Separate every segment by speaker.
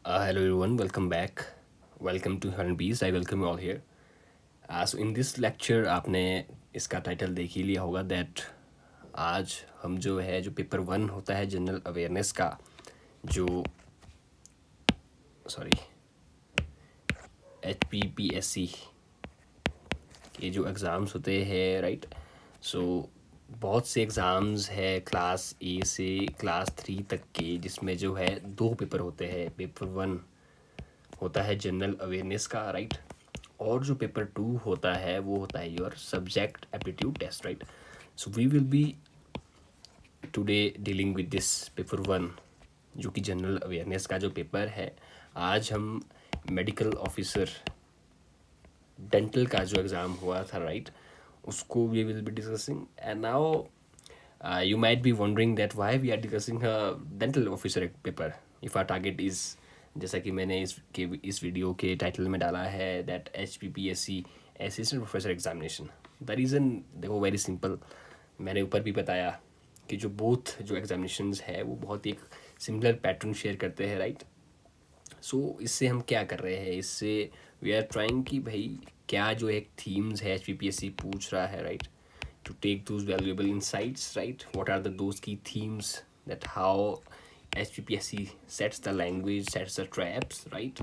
Speaker 1: Hello everyone, welcome back. Welcome to Hunt Bees. I welcome you all here. So in this lecture आपने इसका title देख ही लिया होगा that आज हम जो है जो पेपर वन होता है जनरल अवेयरनेस का जो सॉरी HPPSC के जो एग्ज़ाम्स होते हैं राइट. सो बहुत से एग्ज़ाम्स है क्लास ए से क्लास 3 तक के जिसमें जो है दो पेपर होते हैं. पेपर वन होता है जनरल अवेयरनेस का राइट, और जो पेपर टू होता है वो होता है your subject aptitude test right. So we will be today dealing with this paper one जो कि जनरल अवेयरनेस का जो पेपर है. आज हम मेडिकल ऑफिसर डेंटल का जो एग्ज़ाम हुआ था राइट, उसको we will be discussing. And now you might be wondering that why we are discussing a dental officer paper if our target is, जैसा कि मैंने इस वीडियो के टाइटल में डाला है that HPPSC assistant professor examination. The reason देखो very simple, मैंने ऊपर भी बताया कि जो बोथ जो एग्जामिनेशंस है वो बहुत ही एक सिमिलर पैटर्न शेयर करते हैं राइट. सो इससे हम क्या कर रहे हैं, इससे वी आर ट्राइंग कि भाई क्या जो एक थीम्स है HPPSC पूछ रहा है right, to take those valuable insights right. What are those key themes that how HPPSC sets the language, sets the traps right.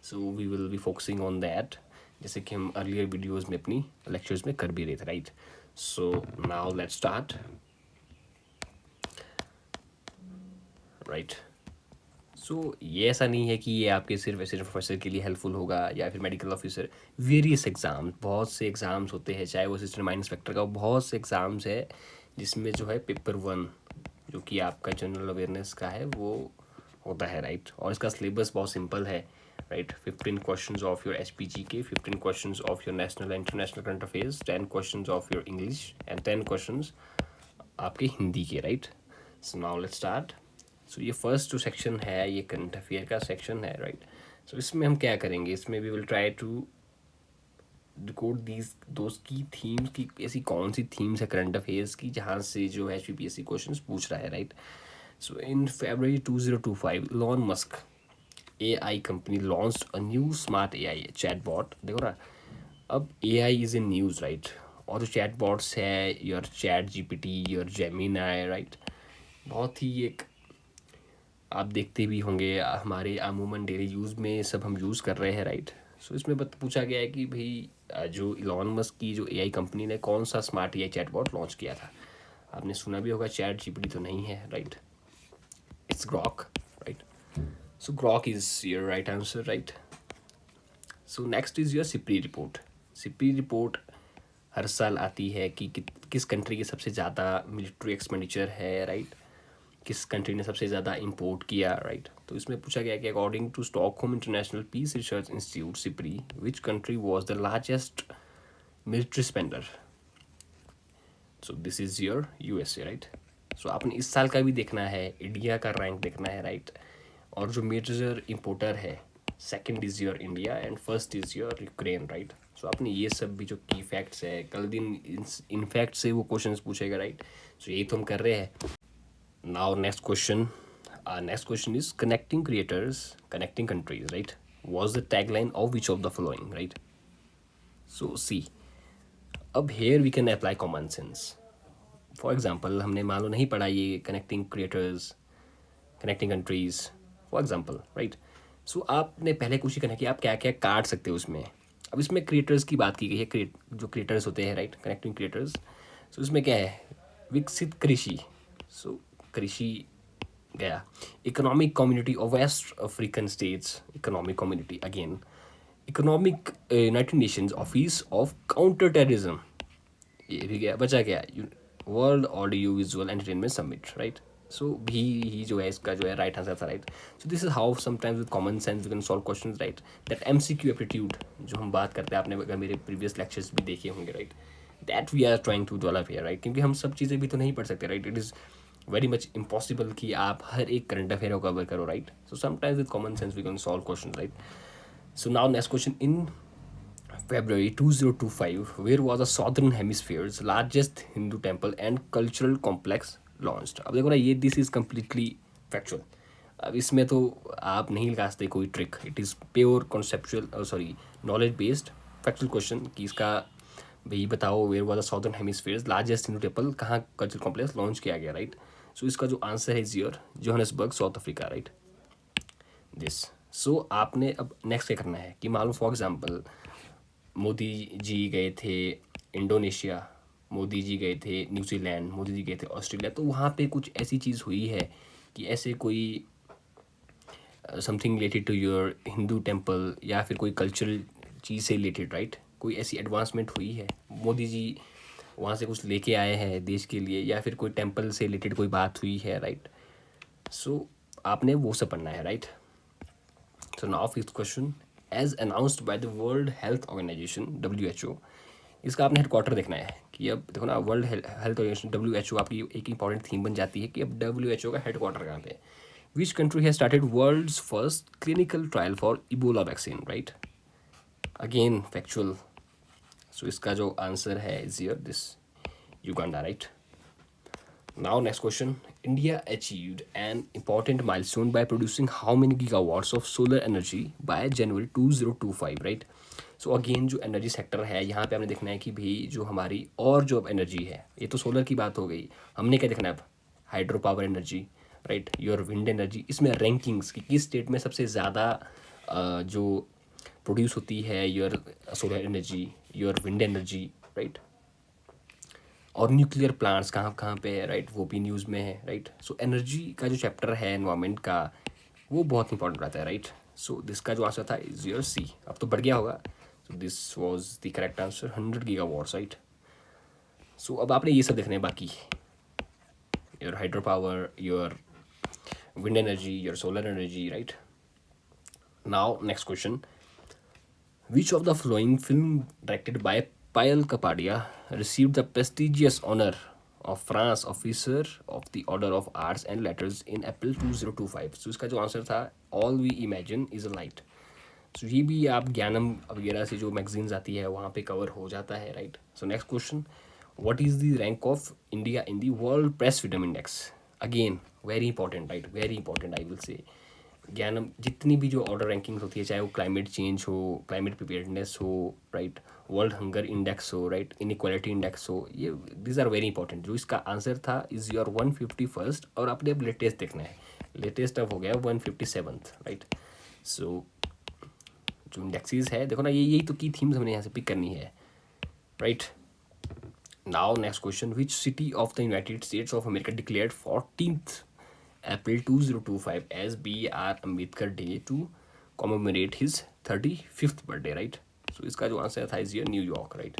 Speaker 1: So we will be focusing on that जैसे कि हम earlier videos में अपनी lectures में कर भी रहे थे right. So now let's start right. So ये ऐसा नहीं है कि ये आपके सिर्फ ऐसे प्रोफेसर के लिए हेल्पफुल होगा या फिर मेडिकल ऑफिसर. वेरियस एग्ज़ाम, बहुत से एग्ज़ाम्स होते हैं, चाहे वो असिस्टेंट माइन इंस्पेक्टर का, बहुत से एग्ज़ाम्स है जिसमें जो है पेपर वन जो कि आपका जनरल अवेयरनेस का है वो होता है राइट. और इसका सिलेबस बहुत सिंपल है right. 15 questions of your HPG के, 15 questions of your national and international current affairs, 10 questions of your English and 10 questions आपके हिंदी के right. So now let's start. So ये फर्स्ट जो सेक्शन है ये करंट अफेयर का सेक्शन है राइट. सो इसमें हम क्या करेंगे, इसमें we will try to decode these दोस्त की थीम्स की, ऐसी कौन सी थीम्स है करंट अफेयर्स की जहाँ से जो है HPPSC क्वेश्चन पूछ रहा है right. So in February 2025 Elon Musk AI company launched a new smart AI chatbot. देखो ना, अब AI is in news right. और जो चैटबॉट्स है your ChatGPT, your Gemini right, बहुत ही एक आप देखते भी होंगे हमारे अमूमन डेली यूज़ में सब हम यूज़ कर रहे हैं राइट. सो इसमें पूछा गया है कि भाई जो इलॉन मस्क की जो AI कंपनी ने कौन सा स्मार्ट AI चैटबॉट लॉन्च किया था. आपने सुना भी होगा ChatGPT तो नहीं है right, it's Grok right. So Grok is your right answer right. So next is your SIPRI report. SIPRI report हर साल आती है कि किस कंट्री की सबसे ज़्यादा मिलिट्री एक्सपेंडिचर है राइट, किस कंट्री ने सबसे ज़्यादा इंपोर्ट किया राइट. तो इसमें पूछा गया कि according to Stockholm International Peace Research Institute SIPRI which country was the largest military spender. So this is your USA right. So आपने इस साल का भी देखना है, इंडिया का रैंक देखना है राइट. और जो मेजर इंपोर्टर है, second is your India and first is your Ukraine right. So आपने ये सब भी जो की फैक्ट्स है कल दिन इन फैक्ट से वो क्वेश्चन पूछेगा राइट. सो यही तो हम कर रहे हैं. Now next question. Next question is connecting creators, connecting countries, right? Was the tagline of which of the following, right? So see, अब here we can apply common sense. For example, हमने मान लो नहीं पढ़ा ये connecting creators, connecting countries, for example, right? So आपने पहले कोशिश करना है कि आप क्या क्या काट सकते हो उसमें. अब इसमें क्रिएटर्स की बात की गई है, जो क्रिएटर्स होते हैं राइट, कनेक्टिंग क्रिएटर्स. सो इसमें क्या है, विकसित कृषि. सो कृषि गया. Economic Community of West African States, Economic Community again. Economic United Nations Office of Counter Terrorism, ये भी गया. बचा गया World Audio Visual Entertainment Summit right. So भी ही जो है इसका जो है राइट आंसर था right. So this is how sometimes with common sense we can solve questions right. That MCQ aptitude जो हम बात करते हैं, आपने अगर मेरे प्रीवियस लेक्चर्स भी देखे होंगे right, that we are trying to develop here right. क्योंकि हम सब चीज़ें भी तो नहीं पढ़ सकते right. It is very much impossible कि आप हर एक करंट अफेयर को कवर करो right. So sometimes with common sense we can solve question right. So now next question. In February 2025, where was the Southern Hemisphere's largest Hindu temple and cultural complex launched? अब देखो ना, ये this is completely factual. अब इसमें तो आप नहीं लगा सकते कोई trick, it is pure conceptual, sorry, knowledge based factual question कि इसका भाई बताओ where was the southern hemisphere largest Hindu temple कहाँ कल्चरल कॉम्प्लेक्स लॉन्च किया गया, राइट। सो इसका जो आंसर है is your Johannesburg, South Africa, right. This, so आपने अब नेक्स्ट क्या करना है कि मालूम फॉर एग्जांपल मोदी जी गए थे इंडोनेशिया, मोदी जी गए थे न्यूजीलैंड, मोदी जी गए थे ऑस्ट्रेलिया, तो वहाँ पे कुछ ऐसी चीज़ हुई है कि ऐसे कोई something related to your Hindu temple या फिर कोई कल्चरल चीज़ से रिलेटेड, राइट। कोई ऐसी एडवांसमेंट हुई है, मोदी जी वहाँ से कुछ लेके आए हैं देश के लिए, या फिर कोई टेम्पल से रिलेटेड कोई बात हुई है, राइट। सो आपने वो सब पढ़ना है, right. So now fifth question, as announced by the World Health Organization WHO, इसका आपने हेडक्वार्टर देखना है कि अब देखो ना, वर्ल्ड हेल्थ ऑर्गेनाइजेशन WHO आपकी एक इंपॉर्टेंट थीम बन जाती है कि अब WHO का हेडक्वार्टर कहाँ पे है। Which country has started world's first clinical trial for Ebola vaccine, right. Again factual, so इसका जो आंसर है is your this Uganda, right. Now next question, India achieved an important milestone by producing how many gigawatts of solar energy by January 2025, right? So again जो energy sector है यहाँ पे हमने देखना है कि भाई जो हमारी और जो अब एनर्जी है, ये तो सोलर की बात हो गई, हमने क्या देखना है अब, hydro power energy, right, your wind energy. इसमें रैंकिंग्स कि किस स्टेट में सबसे ज़्यादा जो प्रोड्यूस होती है your solar energy, your wind energy, right. और न्यूक्लियर प्लांट्स कहाँ कहाँ पे है, राइट, वो भी न्यूज़ में है, राइट। सो एनर्जी का जो चैप्टर है एनवायरनमेंट का, वो बहुत इंपॉर्टेंट रहता है, राइट। सो दिस का जो आंसर था इज योर सी, अब तो बढ़ गया होगा। So this was the correct answer, 100 gigawatts, right. So अब आपने ये सब देखना है बाकी, your hydro power, your wind energy, your solar energy, right. Now next question, which of the following film directed by Payal Kapadia received the prestigious honor of France Officer of the Order of Arts and Letters in April 2025? So इसका जो answer था All We Imagine is a Light. So ये भी आप ज्ञानम वगैरह से जो मैगजीन्स आती है वहाँ पे कवर हो जाता है, right. So next question, what is the rank of India in the World Press Freedom Index? Again very important, right, very important I will say। ज्ञानम जितनी भी जो ऑर्डर रैंकिंग्स होती है, चाहे वो क्लाइमेट चेंज हो, क्लाइमेट प्रिपेयर्डनेस हो, राइट, वर्ल्ड हंगर इंडेक्स हो, राइट, इनइक्वालिटी इंडेक्स हो, ये दीज आर वेरी इंपॉर्टेंट। जो इसका आंसर था इज़ योर 151st, और आपने अब लेटेस्ट देखना है, लेटेस्ट अब हो गया 157th, राइट। सो जो इंडेक्सेस है देखो ना, ये यही तो की थीम्स हमने यहाँ से पिक करनी है, right. Now next question, which city of the United states of America declared 14th April 2025 as B.R. Ambedkar Day to commemorate his 35th birthday, right? So इसका जो आंसर था is your New York, right.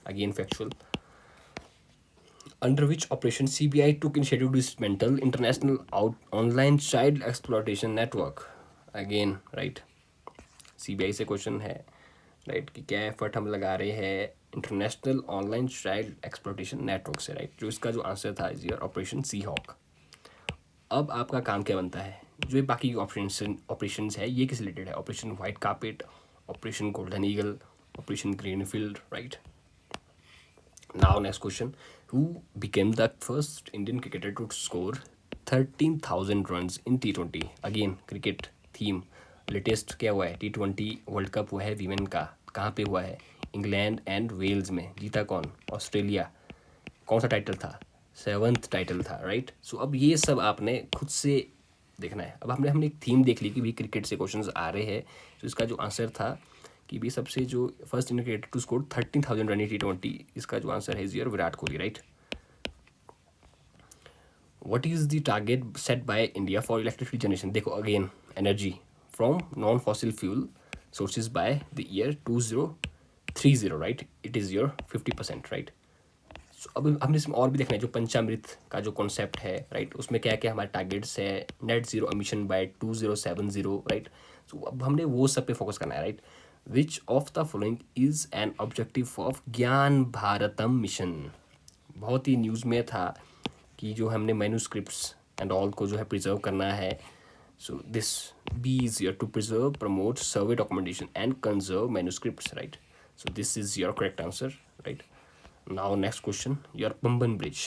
Speaker 1: Again factual, under which operation CBI took initiative to dismantle international online child exploitation network? Again, right, CBI से question है, right, कि क्या effort हम लगा रहे हैं international online child exploitation network से, राइट। जो इसका जो आंसर था is your Operation Sea Hawk. अब आपका काम क्या बनता है, जो बाकी ऑपरेशंस है ये किस रिलेटेड है, Operation White Carpet, Operation Golden Eagle, Operation Greenfield, right. Now next question, who became the first Indian cricketer to score 13,000 runs in T20? Again cricket theme, latest क्या हुआ है, T20 वर्ल्ड कप हुआ है women का, कहाँ पे हुआ है, इंग्लैंड एंड वेल्स में, जीता कौन, ऑस्ट्रेलिया। कौन सा टाइटल था, 7th टाइटल था, राइट। सो अब ये सब आपने खुद से देखना है। अब हमने एक थीम देख ली कि भाई क्रिकेट से क्वेश्चंस आ रहे हैं, तो इसका जो आंसर था कि भाई सबसे जो first Indian cricketer to score 13,000 run T20, इसका जो आंसर है is your Virat Kohli, right. What is the target set by India for electricity generation? देखो again, energy from non fossil fuel sources by the year 2030, right, it is your 50%, right. अब हमने इसमें और भी देखना है, जो पंचामृत का जो कॉन्सेप्ट है, राइट, उसमें क्या क्या हमारे टारगेट्स है, net zero emission by 2070, right. So अब हमने वो सब पे फोकस करना है, right. Which of the following is an objective of Gyan Bharatam mission? बहुत ही न्यूज़ में था कि जो हमने मैन्यूस्क्रिप्ट्स एंड ऑल को जो है प्रिजर्व करना है। So this B is your to preserve, promote, survey documentation and conserve manuscripts, right. So this is your correct answer, right. Now next question, your Pamban bridge,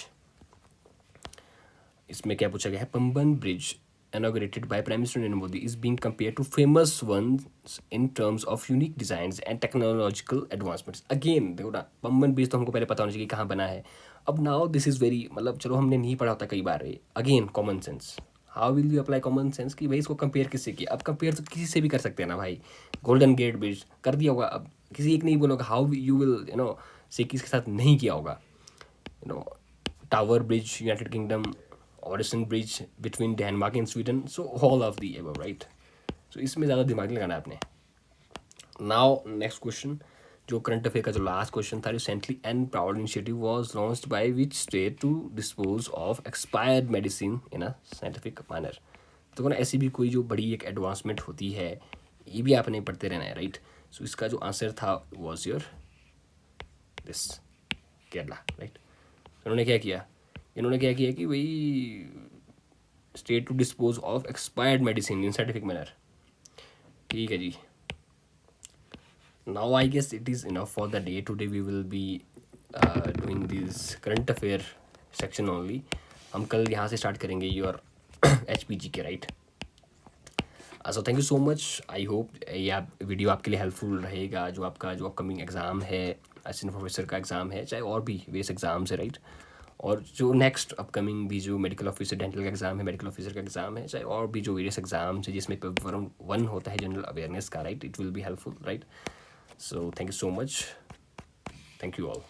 Speaker 1: इसमें क्या पूछा गया है, Pamban bridge inaugurated by Prime Minister Narendra Modi is being compared to famous ones in terms of unique designs and technological advancements. Again देखो ना, Pamban bridge तो हमको पहले पता होना चाहिए कि कहाँ बना है. अब now this is very, मतलब चलो हमने नहीं पढ़ा होता कई बार. Again common sense, how will you apply common sense कि भाई इसको कंपेयर किससे किया. अब कंपेयर तो किसी से भी कर सकते हैं ना भाई. गोल्डन गेट ब्रिज कर दिया होगा, अब किसी एक नहीं बोलोगा. हाउ यू विल से किसके साथ नहीं किया होगा. Tower Bridge, United Kingdom, Oresund Bridge between Denmark and Sweden. So all of the above, right? So इसमें ज़्यादा दिमाग नहीं लगाना है आपने. Now next question, जो करंट अफेयर का जो लास्ट क्वेश्चन था, recently and proud initiative was launched by which state to dispose of expired medicine in a scientific manner. तो ना ऐसी भी कोई जो बड़ी एक एडवांसमेंट होती है, ये भी आपने पढ़ते रहना है, राइट. सो इसका जो आंसर था was your this Kerala, right. इन्होंने क्या किया कि वही state to dispose of expired medicine in scientific manner. ठीक है जी. Now I guess it is enough for the day. Today we will be doing this current affair section only. हम कल यहाँ से स्टार्ट करेंगे योर HPG के, right. So thank you so much. I hope ये वीडियो आपके लिए helpful रहेगा. जो आपका जो अपकमिंग एग्ज़ाम है, असिस्टेंट प्रोफेसर का एग्ज़ाम है, चाहे और भी वेस एग्ज़ाम्स है, राइट. और जो नेक्स्ट अपकमिंग भी जो मेडिकल ऑफिसर डेंटल का एग्ज़ाम है, मेडिकल ऑफिसर का एग्ज़ाम है, चाहे और भी जो वेरियस एग्ज़ाम्स है जिसमें पेपर 1 होता है जनरल अवेयरनेस का, right. It will be helpful, right. So thank you so much. Thank you all.